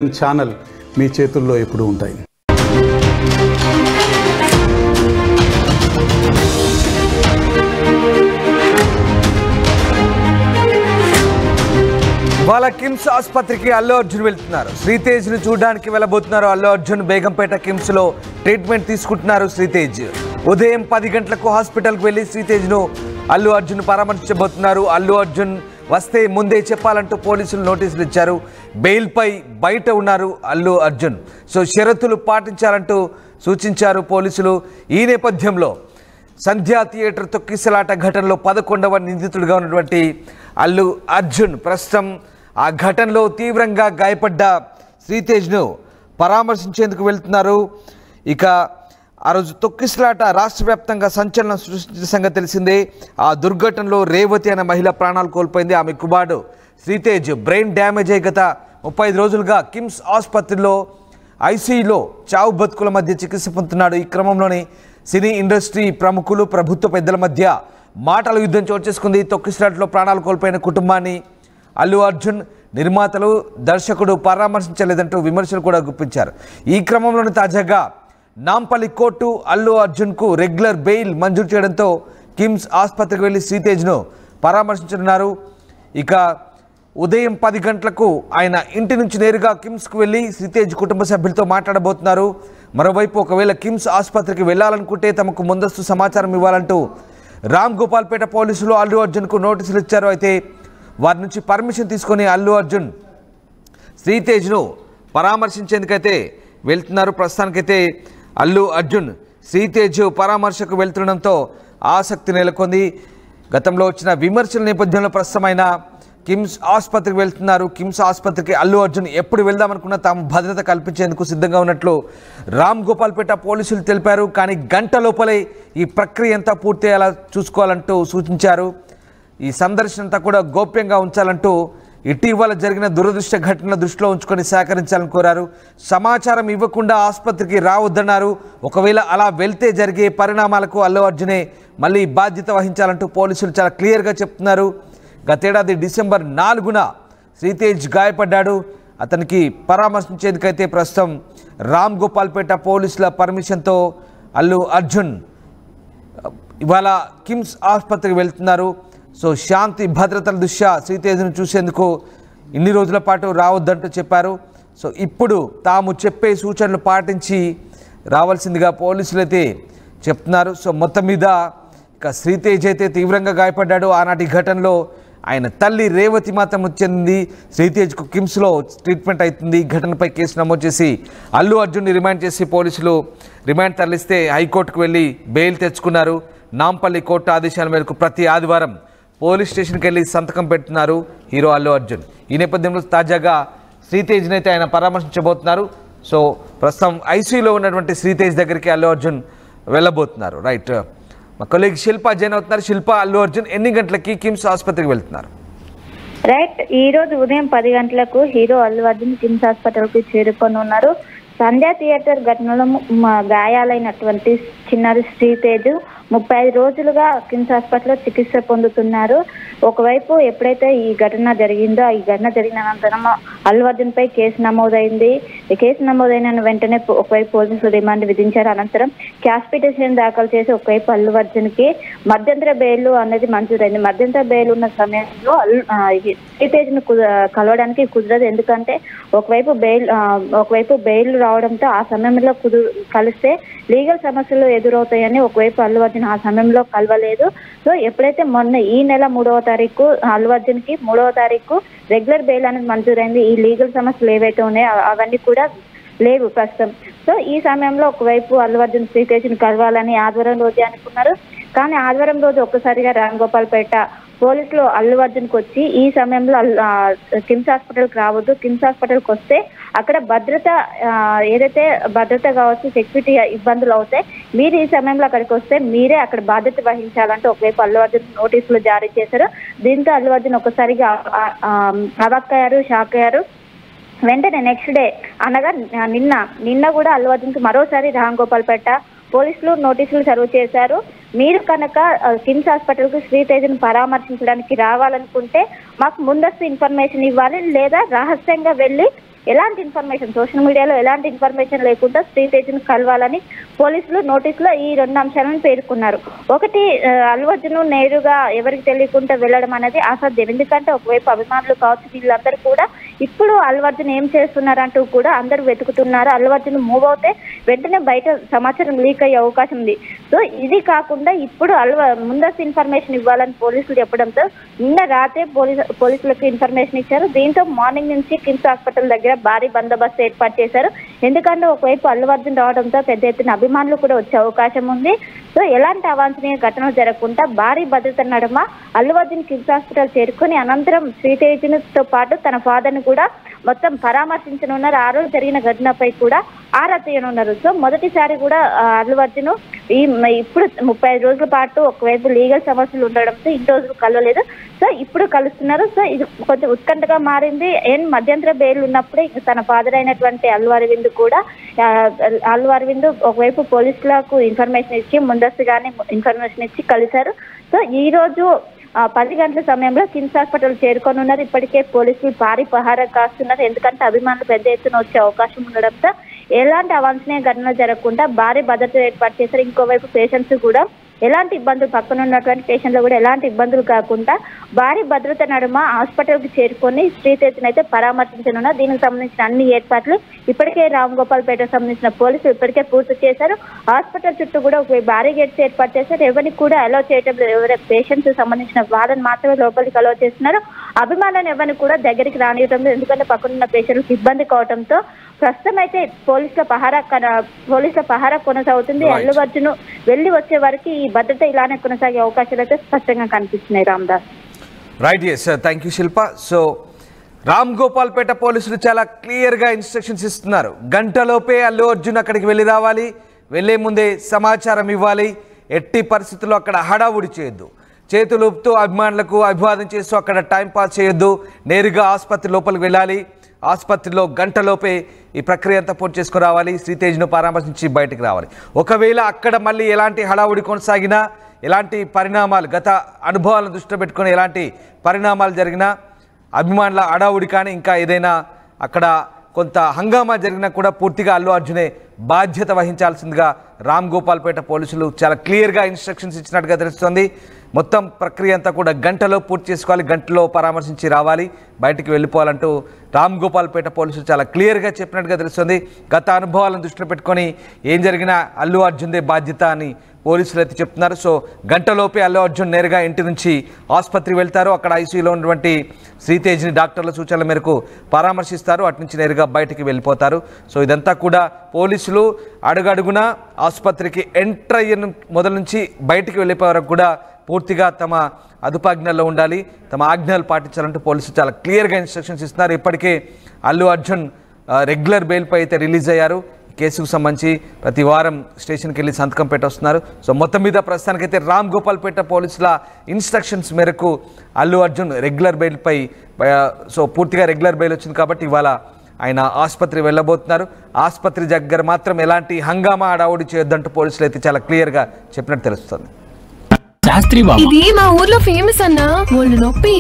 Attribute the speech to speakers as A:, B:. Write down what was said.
A: Channel మీ చేతుల్లో ఎప్పుడూ ఉంటాయి.
B: వాళ్ళ కిమ్స్ ఆసుపత్రికి అల్లు అర్జున్ వెళ్తున్నారు. శ్రీతేజ్ను చూడడానికి వెళ్ళబోతున్నారు అల్లు అర్జున్. బేగంపేట కిమ్స్లో ట్రీట్మెంట్ తీసుకుంటున్నారు శ్రీతేజ్. ఉదయం 10 గంటలకు హాస్పిటల్కి వెళ్ళి శ్రీతేజ్ను అల్లు అర్జున్ పరామర్శించబోతున్నారు. అల్లు అర్జున్ వస్తే ముందే చెప్పాలంటూ పోలీసులు నోటీసులు ఇచ్చారు. బెయిల్పై బయట ఉన్నారు అల్లు అర్జున్. సో షరతులు పాటించాలంటూ సూచించారు పోలీసులు. ఈ నేపథ్యంలో సంధ్యా థియేటర్ తొక్కిసలాట ఘటనలో 11వ నిందితుడిగా ఉన్నటువంటి అల్లు అర్జున్ ప్రస్తుతం ఆ ఘటనలో తీవ్రంగా గాయపడ్డ శ్రీతేజ్ను పరామర్శించేందుకు వెళ్తున్నారు. ఇక ఆ రోజు తొక్కిసలాట రాష్ట్ర వ్యాప్తంగా సంచలనం సృష్టించిన సంగతి తెలిసిందే. ఆ దుర్ఘటనలో రేవతి అనే మహిళ ప్రాణాలు కోల్పోయింది. ఆమె కుమారుడు శ్రీతేజ్ బ్రెయిన్ డ్యామేజ్ అయి గత 35 రోజులుగా కిమ్స్ ఆసుపత్రిలో ఐసీయూలో చావు బతుకుల మధ్య చికిత్స పొందుతున్నాడు. ఈ క్రమంలోనే సినీ ఇండస్ట్రీ ప్రముఖులు ప్రభుత్వ పెద్దల మధ్య మాటల యుద్ధం చోటు చేసుకుంది. తొక్కిసలాటలో ప్రాణాలు కోల్పోయిన కుటుంబాన్ని అల్లు అర్జున్ నిర్మాతలు దర్శకుడు పరామర్శించలేదంటూ విమర్శలు కూడా గుప్పించారు. ఈ క్రమంలోనే తాజాగా నాంపల్లి కోర్టు అల్లు అర్జున్కు రెగ్యులర్ బెయిల్ మంజూరు చేయడంతో కిమ్స్ ఆసుపత్రికి వెళ్లి శ్రీతేజ్ను పరామర్శించనున్నారు. ఇక ఉదయం 10 గంటలకు ఆయన ఇంటి నుంచి నేరుగా కిమ్స్కు వెళ్ళి శ్రీతేజ్ కుటుంబ సభ్యులతో మాట్లాడబోతున్నారు. మరోవైపు ఒకవేళ కిమ్స్ ఆసుపత్రికి వెళ్లాలనుకుంటే తమకు ముందస్తు సమాచారం ఇవ్వాలంటూ రామ్ గోపాల్పేట పోలీసులు అల్లు అర్జున్కు నోటీసులు ఇచ్చారు. అయితే వారి నుంచి పర్మిషన్ తీసుకొని అల్లు అర్జున్ శ్రీతేజ్ను పరామర్శించేందుకైతే వెళ్తున్నారు. ప్రస్తుతానికైతే అల్లు అర్జున్ శ్రీతేజ్ పరామర్శకు వెళ్తుండడంతో ఆసక్తి నెలకొంది. గతంలో వచ్చిన విమర్శల నేపథ్యంలో ప్రస్తుతమైన కిమ్స్ ఆసుపత్రికి వెళ్తున్నారు. కిమ్స్ ఆసుపత్రికి అల్లు అర్జున్ ఎప్పుడు వెళ్దామనుకున్నా తాము భద్రత కల్పించేందుకు సిద్ధంగా ఉన్నట్లు రామ్ గోపాల్పేట పోలీసులు తెలిపారు. కానీ గంట లోపలే ఈ ప్రక్రియ అంతా పూర్తయ్యేలా చూసుకోవాలంటూ సూచించారు. ఈ సందర్శన అంతా కూడా గోప్యంగా ఉంచాలంటూ ఇటీవల జరిగిన దురదృష్ట ఘటనల దృష్టిలో ఉంచుకొని సహకరించాలని కోరారు. సమాచారం ఇవ్వకుండా ఆసుపత్రికి రావద్దన్నారు. ఒకవేళ అలా వెళ్తే జరిగే పరిణామాలకు అల్లు అర్జునే మళ్ళీ బాధ్యత వహించాలంటూ పోలీసులు చాలా క్లియర్గా చెప్తున్నారు. గతేడాది డిసెంబర్ 4న శ్రీతేజ్ గాయపడ్డాడు. అతనికి పరామర్శించేందుకైతే ప్రస్తుతం రామ్ గోపాల్పేట పోలీసుల పర్మిషన్తో అల్లు అర్జున్ ఇవాళ కిమ్స్ ఆసుపత్రికి వెళ్తున్నారు. సో శాంతి భద్రతల దృష్ట్యా శ్రీతేజ్ను చూసేందుకు ఇన్ని రోజుల పాటు రావద్దంటూ చెప్పారు. సో ఇప్పుడు తాము చెప్పే సూచనలు పాటించి రావాల్సిందిగా పోలీసులు అయితే చెప్తున్నారు. సో మొత్తం మీద ఇక శ్రీతేజ్ అయితే తీవ్రంగా గాయపడ్డాడు. ఆనాటి ఘటనలో ఆయన తల్లి రేవతి మాత్రం చెందింది. శ్రీతేజ్కు కిమ్స్లో ట్రీట్మెంట్ అవుతుంది. ఘటనపై కేసు నమోదు చేసి అల్లు అర్జున్ని రిమాండ్ చేసి పోలీసులు రిమాండ్ తరలిస్తే హైకోర్టుకు వెళ్ళి బెయిల్ తెచ్చుకున్నారు. నాంపల్లి కోర్టు ఆదేశాల మేరకు ప్రతి ఆదివారం పోలీస్ స్టేషన్కి వెళ్ళి సంతకం పెడుతున్నారు హీరో అల్లు అర్జున్. ఈ నేపథ్యంలో తాజాగా శ్రీతేజ్ని అయితే ఆయన పరామర్శించబోతున్నారు. సో ప్రస్తుతం ఐసీయూలో ఉన్నటువంటి శ్రీతేజ్ దగ్గరికి అల్లు అర్జున్ వెళ్ళబోతున్నారు. రైట్, మా కొలీగ్ శిల్ప జాయిన్ అవుతున్నారు. శిల్ప, అల్లు అర్జున్ ఎన్ని గంటలకి కిమ్స్ ఆసుపత్రికి వెళ్తున్నారు?
C: రైట్, ఈ రోజు ఉదయం 10 గంటలకు హీరో అల్లు అర్జున్ కిమ్స్ హాస్పిటల్కి చేరుకొని ఉన్నారు. సంధ్యా థియేటర్ ఘటనలో గాయాలైనటువంటి చిన్నారి శ్రీతేజ్ 35 రోజులుగా కిమ్స్ హాస్పిటల్లో చికిత్స పొందుతున్నారు. ఒకవైపు ఎప్పుడైతే ఈ ఘటన జరిగిందో ఈ ఘటన జరిగిన అనంతరం అల్లు అర్జున్ పై కేసు నమోదైంది. ఈ కేసు నమోదైన వెంటనే ఒకవైపు పోలీసులు రిమాండ్ విధించారు. అనంతరం క్యాష్ పిటిషన్ దాఖలు చేసి ఒకవైపు అల్లు అర్జున్ కి మధ్యంతర బెయిల్ అనేది మంజూరైంది. మధ్యంతర బెయిల్ ఉన్న సమయంలో శ్రీతేజ్ ను కలవడానికి కుదరదు. ఎందుకంటే ఒకవైపు బెయిల్ రావడంతో ఆ సమయంలో కలిస్తే లీగల్ సమస్యలు ఎదురవుతాయని ఒకవైపు అల్లు అర్జున్ ఆ సమయంలో కలవలేదు. సో ఎప్పుడైతే మొన్న ఈ నెల 3వ తారీఖు అల్లు అర్జున్ కి 3వ తారీఖు రెగ్యులర్ బెయిల్ అనేది మంజూరైంది. ఈ లీగల్ సమస్యలు ఏవైతే ఉన్నాయో అవన్నీ కూడా లేవు ప్రస్తుతం. సో ఈ సమయంలో ఒకవైపు అల్లు అర్జున్ శ్రీతేజ్ని కలవాలని ఆదివారం రోజే అనుకున్నారు. కానీ ఆదివారం రోజు ఒక్కసారిగా రామ్ గోపాల్పేట పోలీసులు అల్లు అర్జున్కి వచ్చి ఈ సమయంలో కిమ్స్ హాస్పిటల్కి రావద్దు, కిమ్స్ హాస్పిటల్కి వస్తే అక్కడ ఏదైతే భద్రత కావచ్చు, సెక్యూరిటీ ఇబ్బందులు అవుతాయి, మీరు ఈ సమయంలో అక్కడికి వస్తే మీరే అక్కడ బాధ్యత వహించాలంటే ఒకవైపు అల్లు అర్జున్ నోటీసులు జారీ చేశారు. దీంతో అల్లు అర్జున్ ఒక్కసారిగా అవాక్కయ్యారు, షాక్ అయ్యారు. వెంటనే నెక్స్ట్ డే అనగా నిన్న కూడా అల్లు అర్జున్కి మరోసారి రామ్ గోపాల్పేట పోలీసులు నోటీసులు సర్వ్ చేశారు. మీరు కనుక కిమ్స్ హాస్పిటల్కి శ్రీతేజ్ను పరామర్శించడానికి రావాలనుకుంటే మాకు ముందస్తు ఇన్ఫర్మేషన్ ఇవ్వాలి, లేదా రహస్యంగా వెళ్ళి ఎలాంటి ఇన్ఫర్మేషన్ సోషల్ మీడియాలో ఎలాంటి ఇన్ఫర్మేషన్ లేకుండా శ్రీతేజ్ను కలవాలని పోలీసులు నోటీసులో ఈ 2 అంశాలను పేర్కొన్నారు. ఒకటి, అల్లు అర్జున్ నేరుగా ఎవరికి తెలియకుండా వెళ్ళడం అనేది అసాధ్యం. ఎందుకంటే ఒకవైపు అభిమానులు కావచ్చు, వీళ్ళందరూ కూడా ఇప్పుడు అల్లు అర్జున్ ఏం చేస్తున్నారంటూ కూడా అందరూ వెతుకుతున్నారు. అల్లు అర్జున్ మూవ్ అవుతే వెంటనే బయట సమాచారం లీక్ అయ్యే అవకాశం ఉంది. సో ఇది కాకుండా ఇప్పుడు ముందస్తు ఇన్ఫర్మేషన్ ఇవ్వాలని పోలీసులు చెప్పడంతో నిన్న రాత్రే పోలీసులకు ఇన్ఫర్మేషన్ ఇచ్చారు. దీంతో మార్నింగ్ నుంచి కిమ్స్ హాస్పిటల్ దగ్గర భారీ బందోబస్తు ఏర్పాటు చేశారు. ఎందుకంటే ఒకవైపు అల్లు అర్జున్ రావడంతో పెద్ద ఎత్తున అభిమానులు కూడా వచ్చే అవకాశం ఉంది. సో ఎలాంటి అవాంఛనీయ ఘటనలు జరగకుండా భారీ భద్రత నడుమ అల్లు అర్జున్ కిమ్స్ హాస్పిటల్ చేరుకొని అనంతరం శ్రీతేజ్తో పాటు తన ఫాదర్ ను కూడా మొత్తం పరామర్శించనున్నారు. ఆ రోజు జరిగిన ఘటనపై కూడా ఆరా తీయనున్నారు. సో మొదటిసారి కూడా అల్లు అర్జున్ ఇప్పుడు 35 రోజుల పాటు ఒకవైపు లీగల్ సమస్యలు ఉండడంతో ఇన్ని రోజులు కలవలేదు. సో ఇప్పుడు కలుస్తున్నారు. సో ఇది కొంచెం ఉత్కంఠగా మారింది. మధ్యంతర బెయిల్ ఉన్నప్పుడే తన ఫాదర్ అయినటువంటి అల్లు అరవింద్ ఒకవైపు పోలీసులకు ఇన్ఫర్మేషన్ ఇచ్చి ముందస్తుగానే ఇన్ఫర్మేషన్ ఇచ్చి కలిశారు. సో ఈ రోజు 10 గంటల సమయంలో కిమ్స్ హాస్పిటల్ చేరుకొని ఉన్నారు. ఇప్పటికే పోలీసులు భారీ పహారా కాస్తున్నారు. ఎందుకంటే అభిమానులు పెద్ద ఎత్తున వచ్చే అవకాశం ఉండడంతో ఎలాంటి అవాంఛనీయ ఘటనలు జరగకుండా భారీ భద్రత ఏర్పాటు చేశారు. ఇంకోవైపు పేషెంట్స్ కూడా ఎలాంటి ఇబ్బందులు, పక్కన ఉన్నటువంటి పేషెంట్లు కూడా ఎలాంటి ఇబ్బందులు కాకుండా భారీ భద్రత నడుమ హాస్పిటల్కి చేరుకొని శ్రీతేజ్ని అయితే పరామర్శించనున్నారు. దీనికి సంబంధించిన అన్ని ఏర్పాట్లు ఇప్పటికే రామగోపాల్పేటకు సంబంధించిన పోలీసులు ఇప్పటికే పూర్తి చేశారు. హాస్పిటల్ చుట్టూ కూడా ఒక భారీ గేట్స్ ఏర్పాటు చేశారు. ఎవరిని కూడా అలౌ చేయటం లేదు. ఎవరైనా పేషెంట్స్ సంబంధించిన వాళ్ళని మాత్రమే లోపలికి అలౌ చేస్తున్నారు. అభిమానులను ఎవరిని కూడా దగ్గరికి రానియటం లేదు. ఎందుకంటే పక్కన ఉన్న పేషెంట్లకు ఇబ్బంది కావడంతో ప్రస్తుతం అయితే పోలీసుల పహారా కొనసాగుతుంది. అల్లు అర్జున్ వెళ్ళి వచ్చే వరకు ఈ భద్రత ఇలానే కొనసాగే అవకాశాలు అయితే స్పష్టంగా కనిపిస్తున్నాయి. Ramdas.
B: Right, yes, thank you Shilpa. So Ram Gopalpet పోలీసులు చాలా క్లియర్గా ఇన్స్ట్రక్షన్స్ ఇస్తున్నారు. గంటలోపే అల్లు అర్జున్ అక్కడికి వెళ్ళి రావాలి, వెళ్లే ముందే సమాచారం ఇవ్వాలి, ఎట్టి పరిస్థితుల్లో అక్కడ హడావుడి చేయొద్దు, చేతులుపుతూ అభిమానులకు అభివాదం చేస్తూ అక్కడ టైం పాస్ చేయొద్దు, నేరుగా ఆసుపత్రి లోపలికి వెళ్ళాలి, ఆసుపత్రిలో గంటలోపే ఈ ప్రక్రియ అంతా పూర్తి చేసుకుని రావాలి, శ్రీతేజ్ను పరామర్శించి బయటికి రావాలి. ఒకవేళ అక్కడ మళ్ళీ ఎలాంటి హడావుడి కొనసాగినా, ఎలాంటి పరిణామాలు, గత అనుభవాలను దృష్టిలో పెట్టుకుని ఎలాంటి పరిణామాలు జరిగినా, అభిమానుల హడావుడి కానీ ఇంకా ఏదైనా అక్కడ కొంత హంగామా జరిగినా కూడా పూర్తిగా అల్లు అర్జునే బాధ్యత వహించాల్సిందిగా రామ్ గోపాల్పేట పోలీసులు చాలా క్లియర్గా ఇన్స్ట్రక్షన్స్ ఇచ్చినట్టుగా తెలుస్తుంది. మొత్తం ప్రక్రియ అంతా కూడా గంటలో పూర్తి చేసుకోవాలి, గంటలో పరామర్శించి రావాలి, బయటికి వెళ్ళిపోవాలంటూ రామ్ గోపాల్పేట పోలీసులు చాలా క్లియర్గా చెప్పినట్టుగా తెలుస్తుంది. గత అనుభవాలను దృష్టిలో పెట్టుకొని ఏం జరిగినా అల్లు అర్జున్దే బాధ్యత అని పోలీసులు అయితే చెప్తున్నారు. సో గంటలోపే అల్లు అర్జున్ నేరుగా ఇంటి నుంచి ఆసుపత్రి వెళ్తారు. అక్కడ ఐసీయూలో ఉన్నటువంటి శ్రీతేజ్ని డాక్టర్ల సూచనల మేరకు పరామర్శిస్తారు. అటు నుంచి నేరుగా బయటికి వెళ్ళిపోతారు. సో ఇదంతా కూడా పోలీసులు అడుగడుగునా ఆసుపత్రికి ఎంటర్ అయిన మొదలు నుంచి బయటికి వెళ్ళిపోయే వరకు కూడా పూర్తిగా తమ అదుపాజ్ఞల్లో ఉండాలి, తమ ఆజ్ఞలు పాటించాలంటూ పోలీసులు చాలా క్లియర్గా ఇన్స్ట్రక్షన్స్ ఇస్తున్నారు. ఇప్పటికే అల్లు అర్జున్ రెగ్యులర్ బెయిల్పై అయితే రిలీజ్ అయ్యారు. కేసుకు సంబంధించి ప్రతి వారం స్టేషన్కి వెళ్ళి సంతకం పెట్టొస్తున్నారు. సో మొత్తం మీద ప్రస్తుతానికైతే రామ్ గోపాల్పేట పోలీసుల ఇన్స్ట్రక్షన్స్ మేరకు అల్లు అర్జున్ రెగ్యులర్ బెయిల్పై సో పూర్తిగా రెగ్యులర్ బెయిల్ వచ్చింది కాబట్టి ఇవాళ ఆయన ఆసుపత్రి వెళ్ళబోతున్నారు. ఆసుపత్రి దగ్గర మాత్రం ఎలాంటి హంగామా అడావుడి చేయొద్దంటూ పోలీసులు అయితే చాలా క్లియర్గా చెప్పినట్టు తెలుస్తుంది.
D: ఇది మా ఊర్లో ఫేమస్ అన్న. ఒళ్ళు నొప్పి